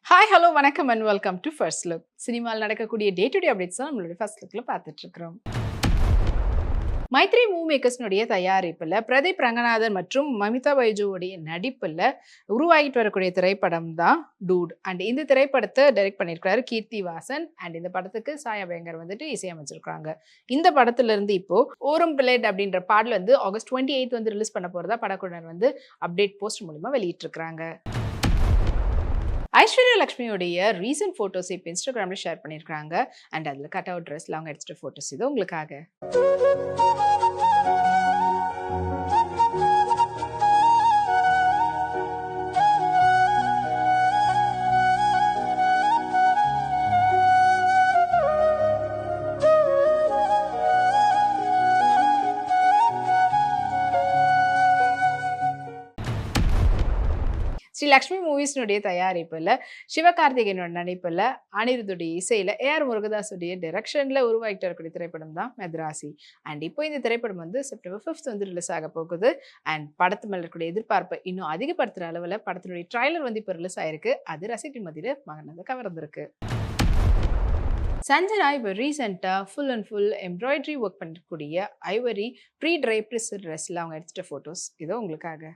Hi, hello, வணக்கம் and welcome to first look. சினிமாவில் நடக்கக்கூடிய டே டு டே அப்டேட்ஸ் தான் நம்மளுடைய ஃபர்ஸ்ட் லுக்ல பார்த்துட்டு இருக்கிறோம். மைத்ரி மூவி மேக்கர்ஸ்னுடைய தயாரிப்பில் பிரதீப் ரங்கநாதன் மற்றும் மமிதா பைஜுவோடைய நடிப்பில் உருவாகிட்டு வரக்கூடிய திரைப்படம் தான் டூட். அண்ட் இந்த திரைப்படத்தை டைரக்ட் பண்ணியிருக்கிறாரு கீர்த்தி வாசன். அண்ட் இந்த படத்துக்கு சாயா பயங்கர் வந்துட்டு இசையமைச்சிருக்காங்க. இந்த படத்துல இருந்து இப்போ ஓரம் பிளேட் அப்படின்ற பாடல் வந்து ஆகஸ்ட் 28 வந்து ரிலீஸ் பண்ண போறதா படக்குழுவினர் வந்து அப்டேட் போஸ்ட் மூலமா வெளியிட்டு இருக்காங்க. ஐஸ்வர்யா லக்ஷ்மியோடைய ரீசன்ட் ஃபோட்டோஸ் இப்போ இன்ஸ்டாகிராமில் ஷேர் பண்ணியிருக்காங்க. அண்ட் அதில் கட் அவுட் ட்ரெஸ்ல அவங்க எடுத்துட்ட ஃபோட்டோஸ் இது உங்களுக்காக. ஸ்ரீ லக்ஷ்மி மூவிஸ்னுடைய தயாரிப்பில் சிவகார்த்திகேயனோட நடிப்பில் அனிருத்துடைய இசையில் ஏஆர் முருகதாஸுடைய டைரக்ஷனில் உருவாகிட்டு வரக்கூடிய திரைப்படம் தான் மெத்ராசி. அண்ட் இப்போ இந்த திரைப்படம் வந்து செப்டம்பர் 5 வந்து ரிலீஸ் ஆக போகுது. அண்ட் படத்து மேலே இருக்கக்கூடிய எதிர்பார்ப்பை இன்னும் அதிகப்படுத்துகிற அளவில் படத்தினுடைய ட்ரைலர் வந்து இப்போ ரிலீஸ் ஆயிருக்கு. அது ரசிகர்கள் மத்தியில் மகனது கவர்ந்திருக்கு. சஞ்சனா இப்போ ரீசெண்டாக ஃபுல் எம்ப்ராய்டரி ஒர்க் பண்ணக்கூடிய ஐவரி ப்ரீ ட்ரைப்ரிஸ் ட்ரெஸ்ஸில் அவங்க எடுத்துகிட்ட ஃபோட்டோஸ் இதோ உங்களுக்காக.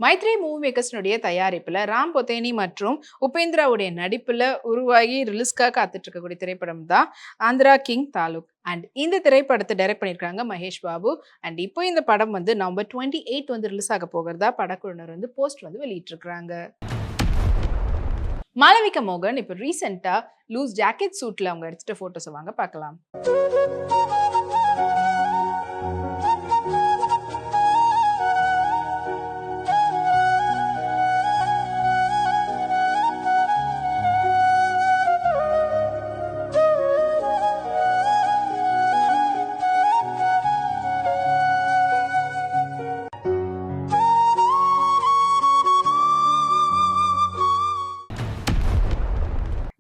மைத்ரி மூவி மேக்கர்ஸ்னுடைய தயாரிப்பில் ராம் பொத்தேனி மற்றும் உபேந்திராவுடைய நடிப்பில் உருவாகி ரிலீஸ்க்காக காத்துட்டு இருக்கக்கூடிய திரைப்படம் தான் ஆந்திரா கிங் தாலுக். அண்ட் இந்த திரைப்படத்தை டைரக்ட் பண்ணியிருக்காங்க மகேஷ் பாபு. அண்ட் இப்போ இந்த படம் வந்து நவம்பர் 28 வந்து ரிலீஸ் ஆக போகிறதா படக்குழுவினர் வந்து போஸ்ட் வந்து வெளியிட்டிருக்கிறாங்க. மாளவிகா மோகன் இப்போ ரீசெண்டாக லூஸ் ஜாக்கெட் சூட்டில் அவங்க எடுத்துட்ட ஃபோட்டோஸை வாங்க பார்க்கலாம்.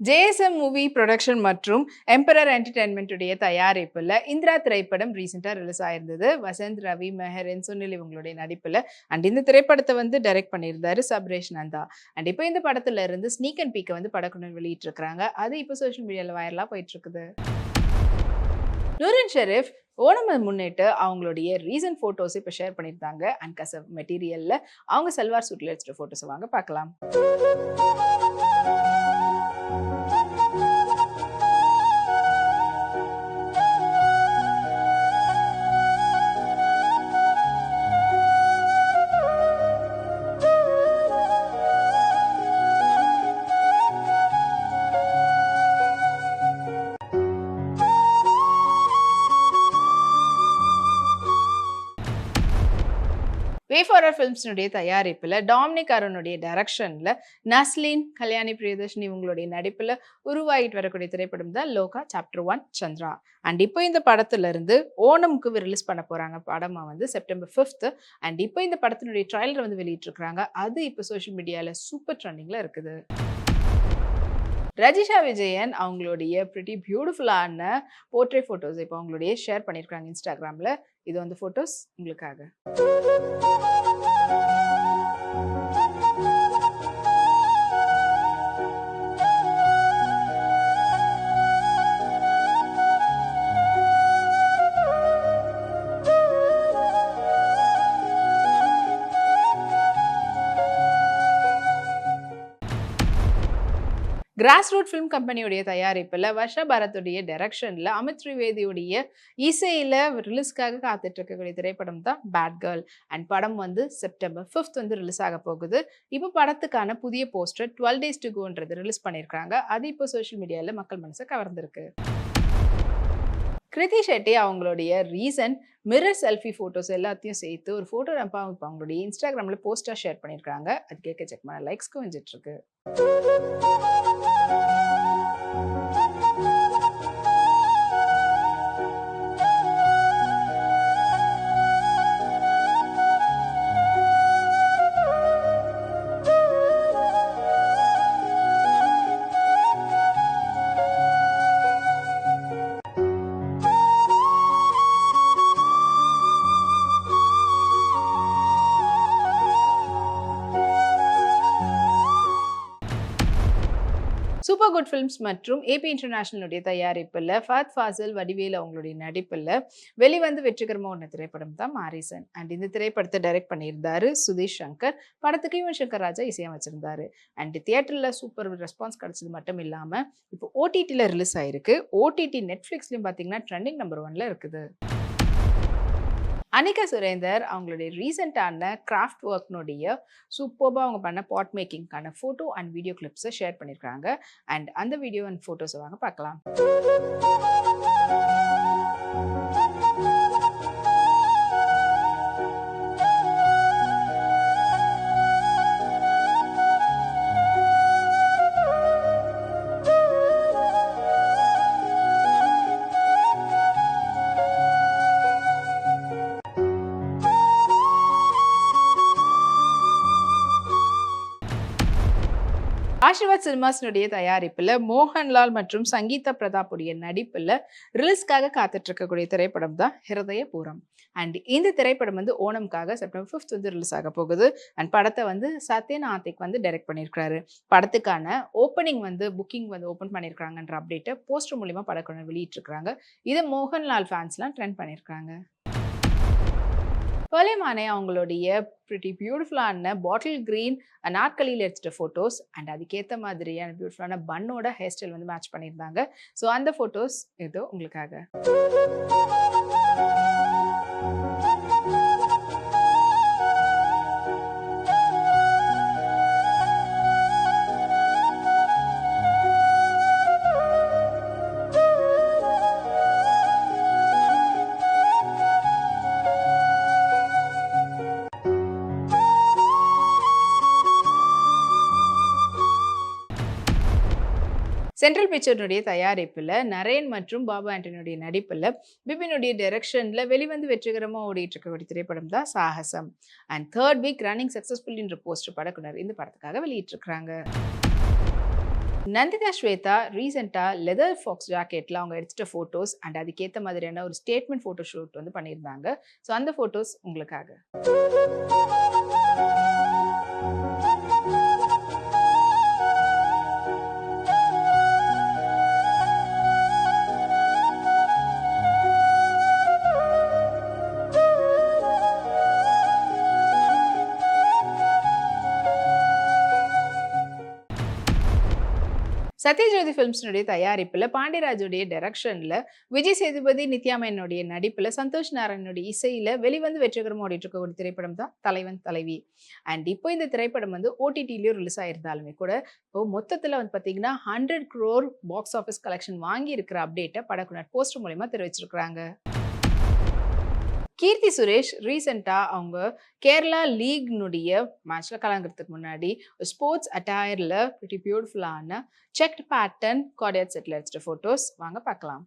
ஜேஎஸ்எம் மூவி ப்ரொடக்ஷன் மற்றும் எம்பரர் என்டர்டைன்மெண்ட்டுடைய தயாரிப்பில் இந்திரா திரைப்படம் ரீசெண்டாக ரிலீஸ் ஆயிருந்தது. வசந்த், ரவி, மெஹரன், சுனில் இவங்களுடைய நடிப்பில். அண்ட் இந்த திரைப்படத்தை வந்து டைரக்ட் பண்ணியிருந்தாரு சப்ரேஷ் நந்தா. அண்ட் இப்போ இந்த படத்துல இருந்து ஸ்னீக் அண்ட் பீக்கை வந்து படக்குழுவினர் வெளியிட்டு இருக்காங்க. அது இப்போ சோஷியல் மீடியாவில் வைரலாக போயிட்டு இருக்குது. நூரின் ஷெரீஃப் ஓணம் முன்னிட்டு அவங்களுடைய ரீசன்ட் ஃபோட்டோஸ் இப்போ ஷேர் பண்ணியிருந்தாங்க. அண்ட் கசப் மெட்டீரியலில் அவங்க சல்வார் சூட்டில் எடுத்துகிட்ட ஃபோட்டோஸை வாங்க பார்க்கலாம். வேஃபாரர் ஃபிலிம்ஸ்னுடைய தயாரிப்பில் டாமினிக் அருணுடைய டைரக்ஷனில் நஸ்லின், கல்யாணி பிரியதர்ஷினி இவங்களுடைய நடிப்பில் உருவாகிட்டு வரக்கூடிய திரைப்படம் தான் லோகா சாப்டர் 1 சந்திரா. அண்ட் இப்போ இந்த படத்துல இருந்து ஓணமுக்கு ரிலீஸ் பண்ண போறாங்க படமா வந்து செப்டம்பர் 5. அண்ட் இப்போ இந்த படத்தினுடைய ட்ரைலர் வந்து வெளியிட்டு இருக்காங்க. அது இப்போ சோஷியல் மீடியாவில் சூப்பர் ட்ரெண்டிங்ல இருக்குது. ரஜிஷா விஜயன் அவங்களுடைய பிரிட்டி பியூட்டிஃபுல்லான போர்ட்ரே ஃபோட்டோஸ் இப்போ அவங்களுடைய ஷேர் பண்ணியிருக்காங்க இன்ஸ்டாகிராமில். இது வந்து ஃபோட்டோஸ் உங்களுக்காக. கிராஸ் ரூட் ஃபிலிம் கம்பெனியுடைய தயாரிப்பில் வர்ஷா பாரத்துடைய டைரக்ஷனில் அமித் திரிவேதியுடைய இசையில் ரிலீஸ்க்காக காத்துட்டு இருக்கக்கூடிய திரைப்படம் தான் பேட் கேர்ள். அண்ட் படம் வந்து செப்டம்பர் 5 வந்து ரிலீஸ் ஆக போகுது. இப்போ படத்துக்கான புதிய போஸ்டர் 12 days to goன்றது ரிலீஸ் பண்ணியிருக்காங்க. அது இப்போ சோஷியல் மீடியாவில் மக்கள் மனசை கவர்ந்திருக்கு. கிருதி ஷெட்டி அவங்களுடைய ரீசன்ட் மிரர் செல்ஃபி ஃபோட்டோஸ் எல்லாத்தையும் சேர்த்து ஒரு ஃபோட்டோ இப்போ அவங்களுடைய இன்ஸ்டாகிராமில் போஸ்ட்டாக ஷேர் பண்ணியிருக்காங்க. அது கேட்க செக் பண்ண லைக்ஸ்க்கு வந்துட்டு இருக்கு. சூப்பர் குட் ஃபிலிம்ஸ் மற்றும் ஏபி இன்டர்நேஷனலுடைய தயாரிப்பில் ஃபஹத் ஃபாசில் வடிவேலு அவங்களுடைய நடிப்பில் வெளிவந்து வெற்றிகரமாக ஒன்று திரைப்படம் தான் மாரிசன். அண்ட் இந்த திரைப்படத்தை டைரக்ட் பண்ணியிருந்தாரு சுதீஷ் சங்கர். படத்துக்கு யுவன் சங்கர் ராஜா இசையமைச்சிருந்தாரு. அண்ட் தியேட்டரில் சூப்பர் ரெஸ்பான்ஸ் கிடைச்சது மட்டும் இல்லாமல் இப்போ ஓடிடியில் ரிலீஸ் ஆயிருக்கு. ஓடிடி நெட்ஃப்ளிக்ஸ்லையும் பார்த்தீங்கன்னா ட்ரெண்டிங் நம்பர் 1ல இருக்குது. அனிகா சுரேந்தர் அவங்களுடைய ரீசெண்டான கிராஃப்ட் ஒர்க்னுடைய சூப்பராக அவங்க பண்ண பாட் மேக்கிங்கான ஃபோட்டோ அண்ட் வீடியோ கிளிப்ஸை ஷேர் பண்ணியிருக்காங்க. அண்ட் அந்த வீடியோ அண்ட் ஃபோட்டோஸை வாங்க பார்க்கலாம். ஆஷிர்வாத் சினிமாஸ்னுடைய தயாரிப்பில் மோகன்லால் மற்றும் சங்கீதா பிரதாப்புடைய நடிப்பில் ரிலீஸ்க்காக காத்துட்டு இருக்கக்கூடிய திரைப்படம் தான் ஹிருதயபூரம். அண்ட் இந்த திரைப்படம் வந்து ஓணம்காக செப்டம்பர் 5 வந்து ரிலீஸ் ஆக போகுது. அண்ட் படத்தை வந்து சத்யன் ஆத்திக் வந்து டைரக்ட் பண்ணியிருக்காரு. படத்துக்கான ஓப்பனிங் வந்து புக்கிங் வந்து ஓப்பன் பண்ணியிருக்காங்கன்ற அப்டேட்டை போஸ்டர் மூலியமா படக்குழு வெளியிட்டிருக்காங்க. இதை மோகன்லால் ஃபேன்ஸ்லாம் ட்ரெண்ட் பண்ணியிருக்காங்க. பலேமானே அவங்களுடைய பிரிட்டி பியூட்டிஃபுல்லான பாட்டில் கிரீன் நாற்காலியில் எடுத்துட்ட ஃபோட்டோஸ் அண்ட் அதுக்கேற்ற மாதிரியான பியூட்டிஃபுல்லான பன்னோட ஹேர் ஸ்டைல் வந்து மேட்ச் பண்ணியிருந்தாங்க. ஸோ அந்த ஃபோட்டோஸ் இது உங்களுக்காக. சென்ட்ரல் பிக்சர்னுடைய தயாரிப்பில் நரேன் மற்றும் பாபா ஆண்டனியுடைய நடிப்பில் பிபினுடைய டைரக்ஷனில் வெளிவந்து வெற்றிகரமாக ஓடிட்டு இருக்கக்கூடிய திரைப்படம் தான் சாகசம். And 3rd week running successful என்ற போஸ்டர் படக்குனர் இந்த படத்துக்காக வெளியிட்டிருக்கிறாங்க. நந்திதா ஸ்வேதா ரீசெண்டாக லெதர் ஃபாக்ஸ் ஜாக்கெட்டில் அவங்க எடுத்துட்ட ஃபோட்டோஸ் அண்ட் அதுக்கேற்ற மாதிரியான ஒரு ஸ்டேட்மெண்ட் ஃபோட்டோ ஷூட் வந்து பண்ணியிருந்தாங்க. ஸோ அந்த ஃபோட்டோஸ் உங்களுக்காக. சத்யஜோதி ஃபிலிம்ஸ்னுடைய தயாரிப்பில் பாண்டியராஜுடைய டைரக்ஷனில் விஜய் சேதுபதி நித்யாமேனுடைய நடிப்பில் சந்தோஷ் நாராயணனுடைய இசையில் வெளிவந்து வெற்றிகரமாக ஓடிட்டு இருக்கக்கூடிய திரைப்படம் தான் தலைவன் தலைவி. அண்ட் இப்போ இந்த திரைப்படம் வந்து ஓடிடிலையும் ரிலீஸ் ஆயிருந்தாலுமே கூட இப்போ மொத்தத்தில் வந்து பார்த்தீங்கன்னா 100 crore பாக்ஸ் ஆஃபீஸ் கலெக்ஷன் வாங்கி இருக்கிற அப்டேட்டை படக்குனர் போஸ்டர் மூலமா தெரிவிச்சிருக்கிறாங்க. கீர்த்தி சுரேஷ் ரீசெண்டாக அவங்க கேரளா லீக்னுடைய மேட்ச்சில் கலங்குறதுக்கு முன்னாடி ஸ்போர்ட்ஸ் அட்டையரில் பிரிட்டி பியூட்டிஃபுல்லான செக்ட் பேட்டர்ன் கார்டியட் செட்டில் எடுத்துகிட்ட ஃபோட்டோஸ் வாங்க பார்க்கலாம்.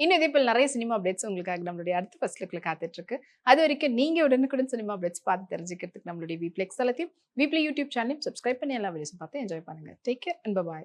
இன்னும் இதே போல் நிறைய சினிமா அப்டேட்ஸ் உங்களுக்காக நம்மளுடைய அடுத்த ஃபர்ஸ்ட் லுக்ல காத்துட்டு இருக்கு. அது வரைக்கும் நீங்க உடனுக்குடன் சினிமா அப்டேட்ஸ் பார்த்து தெரிஞ்சுக்கிறதுக்கு நம்மளுடைய வீப்ளெக்ஸ் தளத்தையும் வீப்ளே யூடியூப் சேனலையும் சப்ஸ்கிரைப் பண்ணி எல்லா வீடியோஸும் பார்த்து என்ஜாய் பண்ணுங்க. Take care and by.